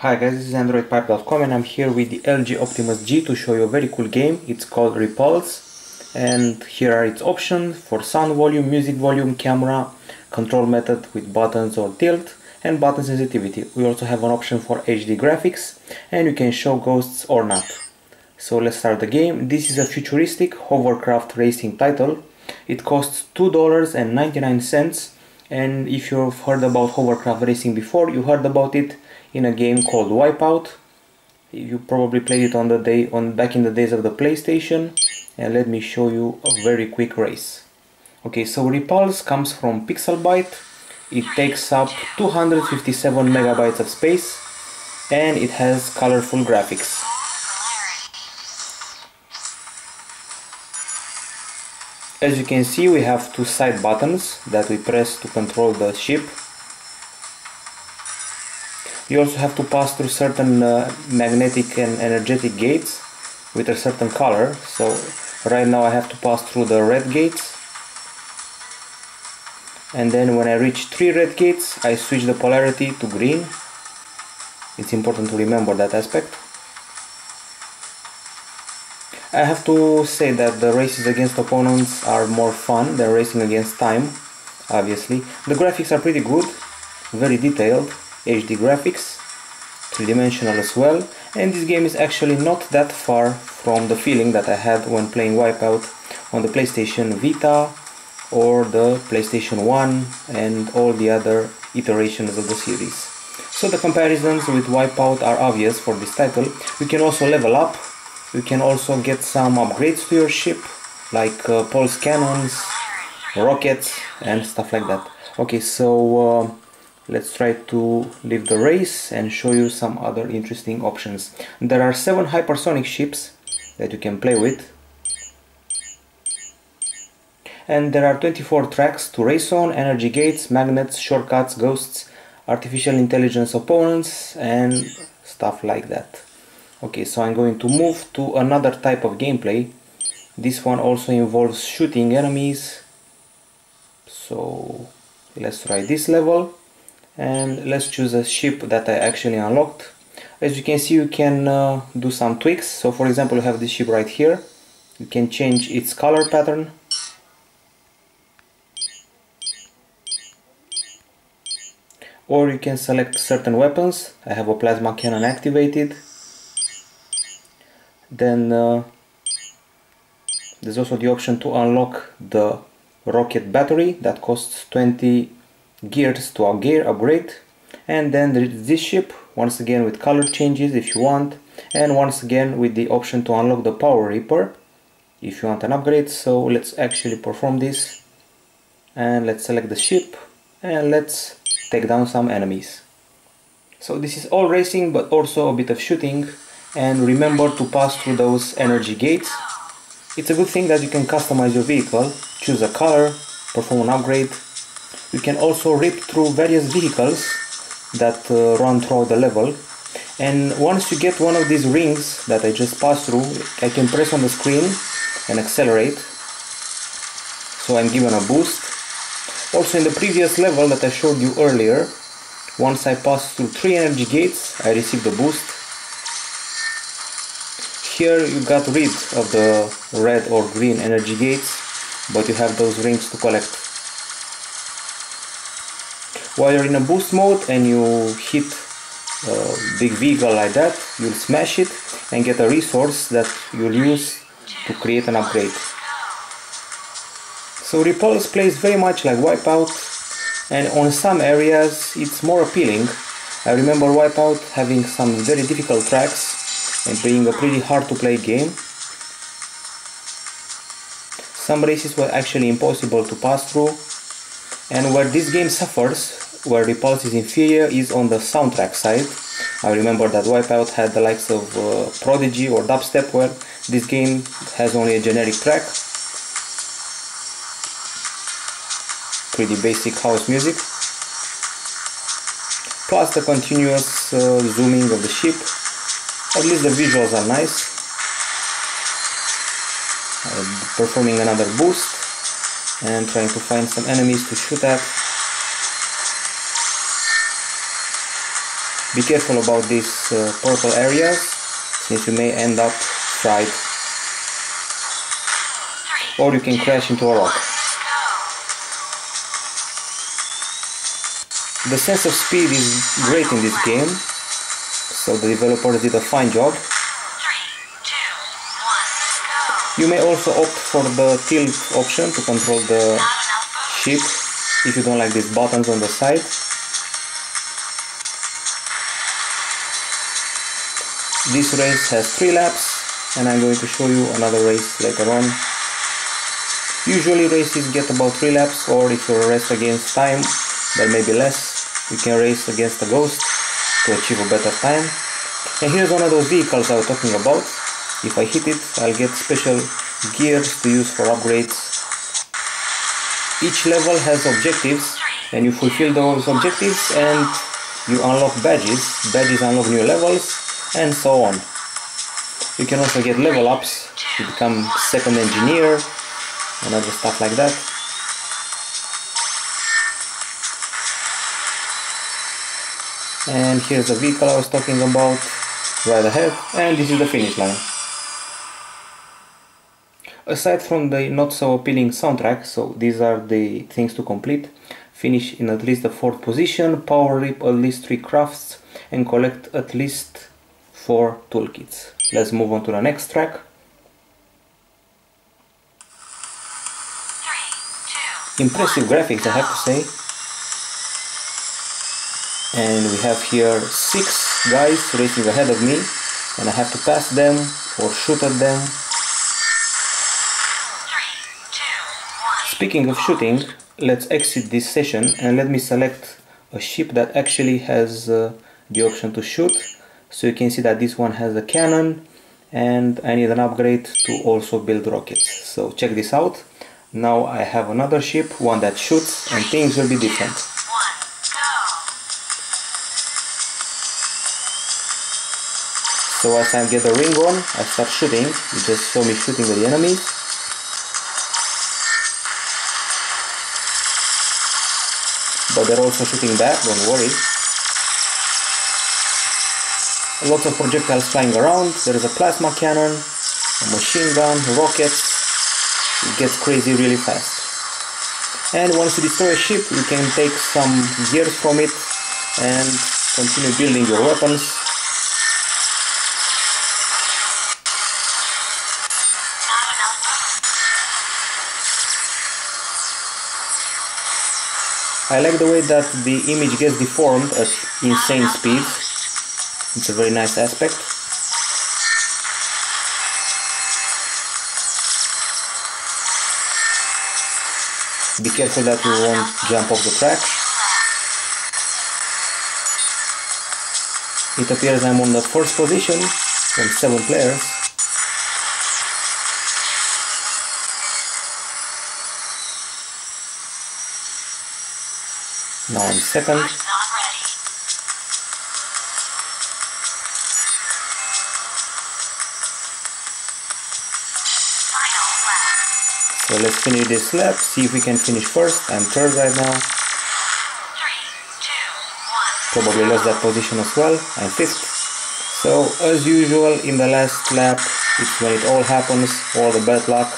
Hi guys, this is Androidpipe.com and I'm here with the LG Optimus G to show you a very cool game. It's called Repulze, and here are its options for sound volume, music volume, camera, control method with buttons or tilt, and button sensitivity. We also have an option for HD graphics, and you can show ghosts or not. So let's start the game. This is a futuristic hovercraft racing title. It costs $2.99, and if you've heard about hovercraft racing before, you heard about it in a game called Wipeout. You probably played it back in the days of the PlayStation, and let me show you a very quick race. Okay, so Repulze comes from Pixelbyte. It takes up 257 megabytes of space, and it has colorful graphics. As you can see, we have two side buttons that we press to control the ship. You also have to pass through certain magnetic and energetic gates with a certain color. So right now I have to pass through the red gates. And then when I reach 3 red gates, I switch the polarity to green. It's important to remember that aspect. I have to say that the races against opponents are more fun than racing against time, obviously. The graphics are pretty good, very detailed. HD graphics, 3-dimensional as well, and this game is actually not that far from the feeling that I had when playing Wipeout on the PlayStation Vita or the PlayStation 1 and all the other iterations of the series. So the comparisons with Wipeout are obvious for this title. You can also level up, you can also get some upgrades to your ship, like pulse cannons, rockets and stuff like that. Okay, so let's try to leave the race and show you some other interesting options. There are 7 hypersonic ships that you can play with. And there are 24 tracks to race on, energy gates, magnets, shortcuts, ghosts, artificial intelligence opponents, and stuff like that. Okay, so I'm going to move to another type of gameplay. This one also involves shooting enemies. So let's try this level. And let's choose a ship that I actually unlocked. As you can see, you can do some tweaks. So for example, you have this ship right here. You can change its color pattern. Or you can select certain weapons. I have a plasma cannon activated. Then there's also the option to unlock the rocket battery that costs 20 gears to upgrade, and then there is this ship, once again with color changes if you want, and once again with the option to unlock the Power Reaper if you want an upgrade. So let's actually perform this, and let's select the ship and let's take down some enemies. So this is all racing but also a bit of shooting, and remember to pass through those energy gates. It's a good thing that you can customize your vehicle, choose a color, perform an upgrade. You can also rip through various vehicles that run throughout the level, and once you get one of these rings that I just passed through, I can press on the screen and accelerate, so I'm given a boost. Also in the previous level that I showed you earlier, once I passed through 3 energy gates, I received a boost. Here you got rid of the red or green energy gates, but you have those rings to collect. While you're in a boost mode and you hit a big vehicle like that, you'll smash it and get a resource that you'll use to create an upgrade. So Repulze plays very much like Wipeout, and on some areas it's more appealing. I remember Wipeout having some very difficult tracks and being a pretty hard to play game. Some races were actually impossible to pass through, and where this game suffers, where Repulze is inferior, is on the soundtrack side. I remember that Wipeout had the likes of Prodigy or Dubstep, where this game has only a generic track. Pretty basic house music. Plus the continuous zooming of the ship. At least the visuals are nice. Performing another boost and trying to find some enemies to shoot at. Be careful about these purple areas, since you may end up fried. Or you can crash into a rock. The sense of speed is great in this game, so the developers did a fine job. You may also opt for the tilt option to control the ship if you don't like these buttons on the side. This race has 3 laps, and I'm going to show you another race later on. Usually races get about 3 laps, or if you race against time, there may be less. You can race against a ghost to achieve a better time. And here's one of those vehicles I was talking about. If I hit it, I'll get special gears to use for upgrades. Each level has objectives, and you fulfill those objectives and you unlock badges. Badges unlock new levels, and so on. You can also get level ups to become second engineer and other stuff like that. And here's the vehicle I was talking about, right ahead, and this is the finish line. Aside from the not so appealing soundtrack, so these are the things to complete: finish in at least the 4th position, power rip at least 3 crafts, and collect at least 4 toolkits. Let's move on to the next track. Impressive graphics, I have to say. And we have here 6 guys racing ahead of me, and I have to pass them or shoot at them. Speaking of shooting, let's exit this session and let me select a ship that actually has the option to shoot. So you can see that this one has a cannon, and I need an upgrade to also build rockets. So check this out. Now I have another ship, one that shoots, and things will be different. So as I get the ring on, I start shooting. You just saw me shooting at the enemies. But they're also shooting back, don't worry. Lots of projectiles flying around. There is a plasma cannon, a machine gun, rockets. It gets crazy really fast. And once you destroy a ship, you can take some gears from it and continue building your weapons. I like the way that the image gets deformed at insane speeds. It's a very nice aspect. Be careful that you won't jump off the track. It appears I'm on the 1st position from 7 players. Now I'm 2nd. So let's finish this lap, see if we can finish 1st. I'm 3rd right now. Probably lost that position as well. I'm 5th. So as usual in the last lap, it's when it all happens, all the bad luck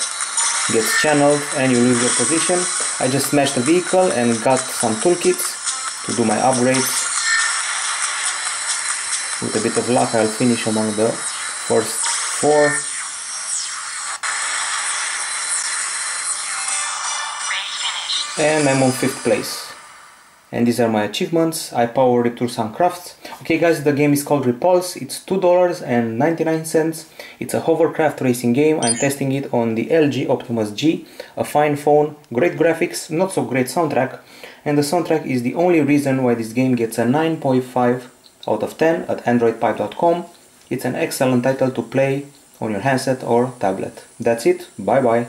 gets channeled and you lose your position. I just smashed the vehicle and got some toolkits to do my upgrades. With a bit of luck I'll finish among the first 4. And I'm on 5th place. And these are my achievements. I power it through some crafts. Okay guys, the game is called Repulze. It's $2.99. It's a hovercraft racing game. I'm testing it on the LG Optimus G. A fine phone, great graphics, not so great soundtrack. And the soundtrack is the only reason why this game gets a 9.5 out of 10 at Androidpipe.com. It's an excellent title to play on your handset or tablet. That's it. Bye bye.